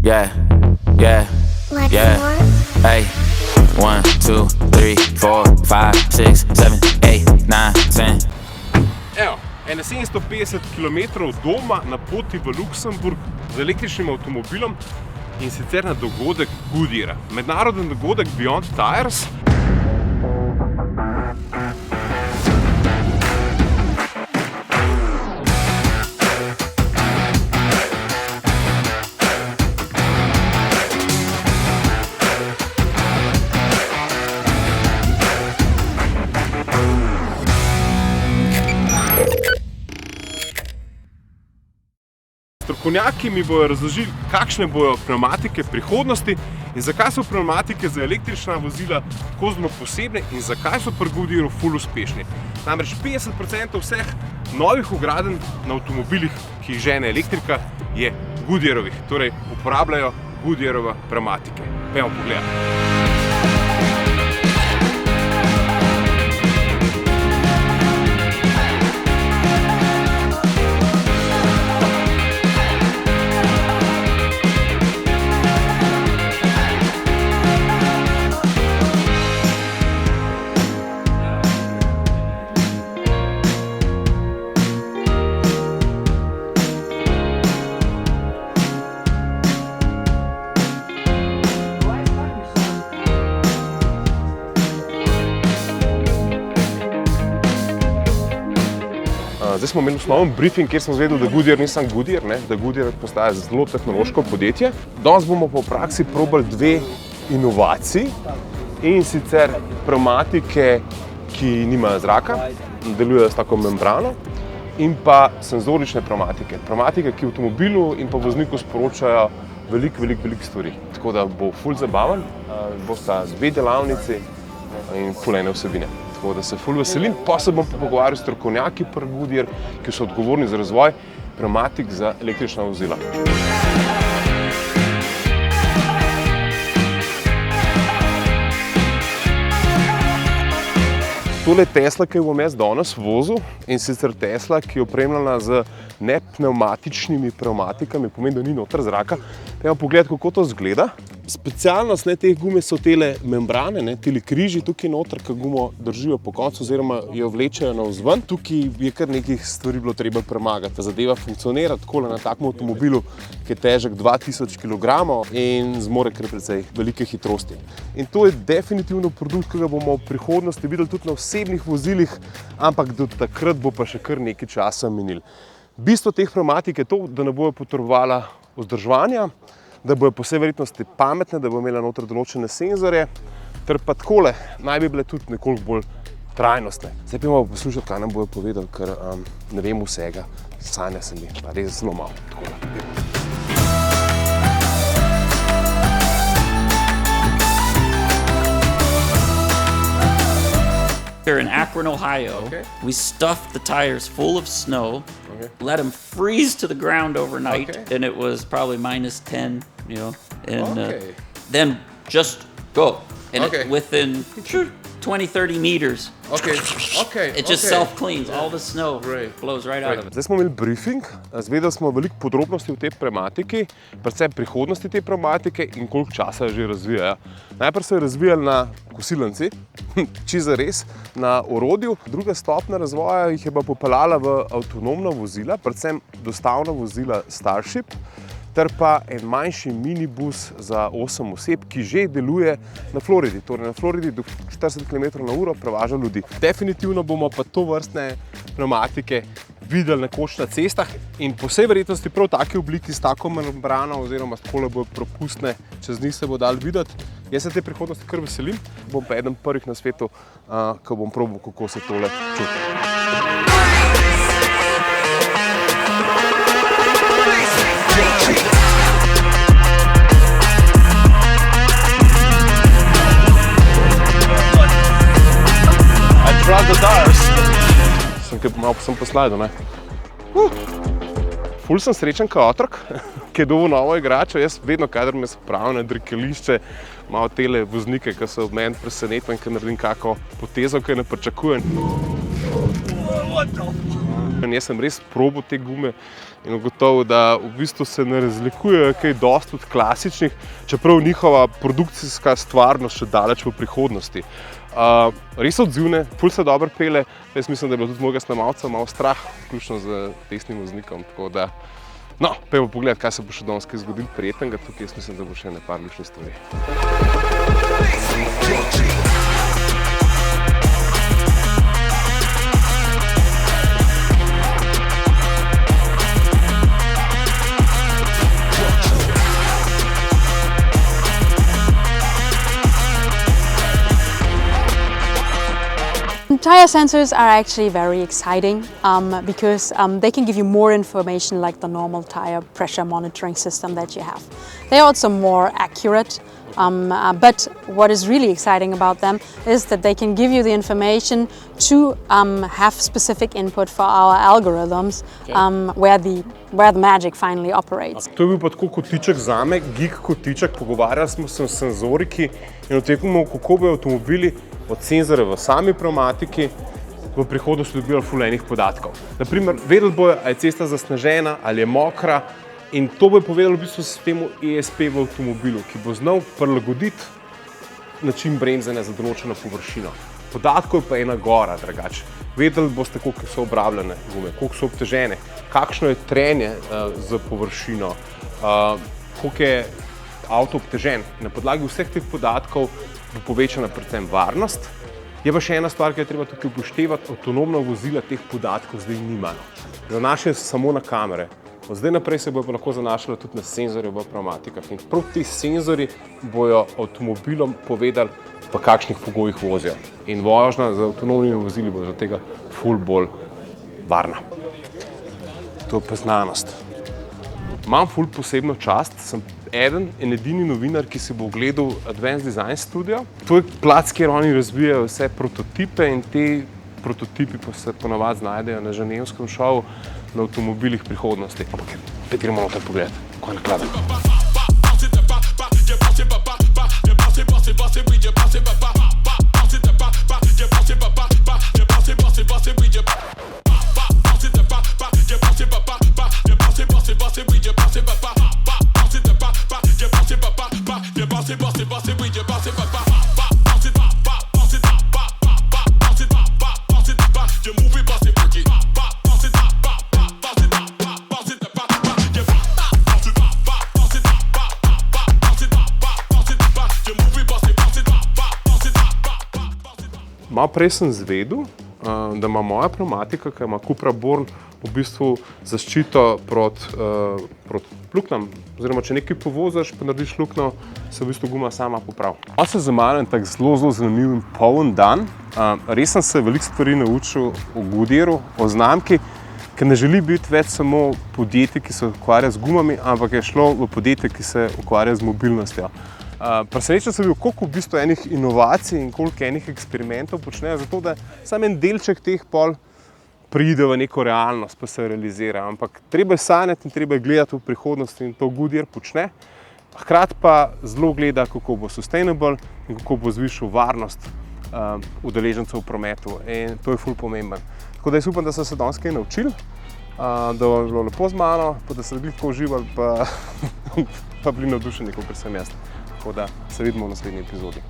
Yeah, yeah, yeah. Hey, 1, 2, 3, 4, 5, 6, 7, 8, 9, 10. Evo, 750 km doma na poti v Luksemburg z električnim avtomobilom in sicer na dogodek Goodyeara. Mednaroden dogodek Beyond Tires. Strokovnjaki mi bojo razložili, kakšne bojo pnevmatike prihodnosti in zakaj so pnevmatike za električna vozila tako zelo posebne in zakaj so pri Goodyearu ful uspešni. Namreč 50% vseh novih ogradenj na avtomobilih, ki jih žene elektrika, je Goodyearovih, torej uporabljajo Goodyearove pnevmatike. Pejmo pogledati. Zdaj smo imeli osnoven briefing, kjer smo zvedeli, da Goodyear ni samo Goodyear, da Goodyear postaja zelo tehnološko podjetje. Danes bomo pa v praksi probali dve inovaciji in sicer pnevmatike, ki nimajo zraka, delujejo s tako membrano in pa senzorične pnevmatike. Pnevmatike, ki v avtomobilu in pa vozniku sporočajo veliko stvari. Tako da bo ful zabaven, bosta dve delavnici in ful ene vsebine. Tako da se ful veselim, pa se bom pogovarjal s strokovnjaki pri Goodyear, ki so odgovorni za razvoj pnevmatik za električna vozila. Tole je Tesla, ki jo bom jaz danes vozil, in sicer Tesla, ki je opremljena z nepnevmatičnimi pnevmatikami, pomeni, da ni noter zraka. Pejmo pogledati, kako to izgleda. Specialnost teh gume so tele membrane, tele križi tukaj noter, ki gumo držijo po koncu oziroma jo vlečejo navzven. Tukaj je kar nekih stvari bilo treba premagati. Ta zadeva funkcionira takole na takem avtomobilu, ki je težek 2000 kg in zmore kar precej velike hitrosti. In to je definitivno produkt, ki ga bomo v prihodnosti videli tudi na osebnih vozilih, ampak do takrat bo pa še kar nekaj časa minil. Bistvo teh pnevmatik je to, da ne bojo potrebovala vzdrževanja, da bojo po vsej verjetnosti pametne, da bojo imela noter določene senzorje, ter pa takole naj bi bile tudi nekoliko bolj trajnostne. Zdaj pa bomo poslušati, kaj nam bojo povedali, ker ne vem vsega, sanja se mi, pa res zelo malo. Here in Akron, Ohio, we stuffed the tires full of snow, let them freeze to the ground overnight, and it was probably -10, and then just go. And within 20-30 meters, it just self-cleans. All the snow blows right out of it. Zdaj smo imeli briefing, zvedeli smo veliko podrobnosti v tej pnevmatiki, predvsem prihodnosti te pnevmatike in koliko časa jo že razvijajo. Najprej so jo razvijali na kosilnici, čisto res, na orodju. Druga stopnja razvoja jih je pa popeljala v avtonomna vozila, predvsem dostavna vozila Starship, ter pa en manjši minibus za 8 oseb, ki že deluje na Floridi. Torej na Floridi do 40 km/h prevaža ljudi. Definitivno bomo pa tovrstne pnevmatike videli nekoč na cestah in po vsej verjetnosti prav v taki obliki s tako membrano oziroma takole bojo propustne, čez njih se bo dalo videti. Jaz se te prihodnosti kar veselim, bom pa eden prvih na svetu, ko bom probal, kako se tole čuti. Sem poslajdo, ne? Ful sem srečen kot otrok, ki je dobil novo igračo. Jaz vedno, kadar me spravim na dirkališče, malo tele voznike, ki so od meni presenetili in ki naredim kako potezo, ki ne pričakujem. Jaz sem res probal te gume in ugotovil, da v bistvu se ne razlikujejo kaj dosti od klasičnih, čeprav njihova produkcijska stvarnost še daleč v prihodnosti. Res odzivne, ful se dobro pele, jaz mislim, da je bilo tudi mojega snemalca malo strah, vključno z desnim voznikom, tako da no, pojmo pogled, kaj se bo še danes zgodilo prijetnega, tukaj jaz mislim, da bo še nekaj lučnih stvari. Tire sensors are actually very exciting because they can give you more information like the normal tire pressure monitoring system that you have. They're also more accurate, but what is really exciting about them is that they can give you the information to have specific input for our algorithms where the magic finally operates. To je bil pa tako kotiček zame, geek kotiček, pogovarjali smo se o senzoriki in o tem, kako bojo avtomobili od senzorja v sami pnevmatiki v prihodnosti dobili ful enih podatkov. Naprimer, vedeli bojo, ali je cesta zasnežena, ali je mokra in to bojo povedali v bistvu sistemu ESP v avtomobilu, ki bo znal prilagoditi način bremzanja za določeno površino. Podatkov je pa ena gora, drugače. Vedeli boste, koliko so obrabljene gume, koliko so obtežene, kakšno je trenje z površino, koliko je avto obtežen. Na podlagi vseh teh podatkov bo povečana predvsem varnost. Je pa še ena stvar, ki je treba tukaj upoštevati, avtonomna vozila teh podatkov zdaj nimajo. Zanašajo se samo na kamere. Od zdaj naprej se bojo pa lahko zanašali tudi na senzorje v pnevmatikah. In prav ti senzorji bojo avtomobilom povedali, v kakšnih pogojih vozijo. In vožnja z avtonomnimi vozili bo zaradi tega ful bolj varna. To je pa znanost. Imam ful posebno čast, sem eden in edini novinar, ki si bo ogledal Advanced Design Studio. To je plac, kjer oni razvijajo vse prototipe in te prototipi pa se ponavadi znajdejo na ženevskem šovu na avtomobilih prihodnosti. Ampak gremo noter pogled, kako je nakladen. Malo prej sem izvedel, da ima moja pnevmatika, ki ima Cupra Born, v bistvu zaščito proti luknjam. Oziroma, če nekaj povoziš, pa narediš luknjo, se v bistvu guma sama popravi. Pa se za mano en tak zelo zanimiv in poln dan. Res sem se veliko stvari naučil o Goodyearu, o znamki, ker ne želi biti več samo podjetje, ki se ukvarja z gumami, ampak je šlo v podjetje, ki se ukvarja z mobilnostjo. Presenečen sem bil, koliko v bistvu enih inovacij in koliko enih eksperimentov počnejo, zato da samo en delček teh pol pride v neko realnost, pa se realizira. Ampak treba je sanjati in treba je gledati v prihodnost in to Goodyear počne. Hkrati pa zelo gleda, kako bo sustainable in kako bo zvišal varnost udeležencev v prometu. In to je ful pomemben. Tako da jaz upam, da so se danes kaj naučili, da je bilo lepo z mano, pa da so bili tako uživali, pa bili navdušeni, kot sem jaz. Tako da se vidimo v naslednji epizodi.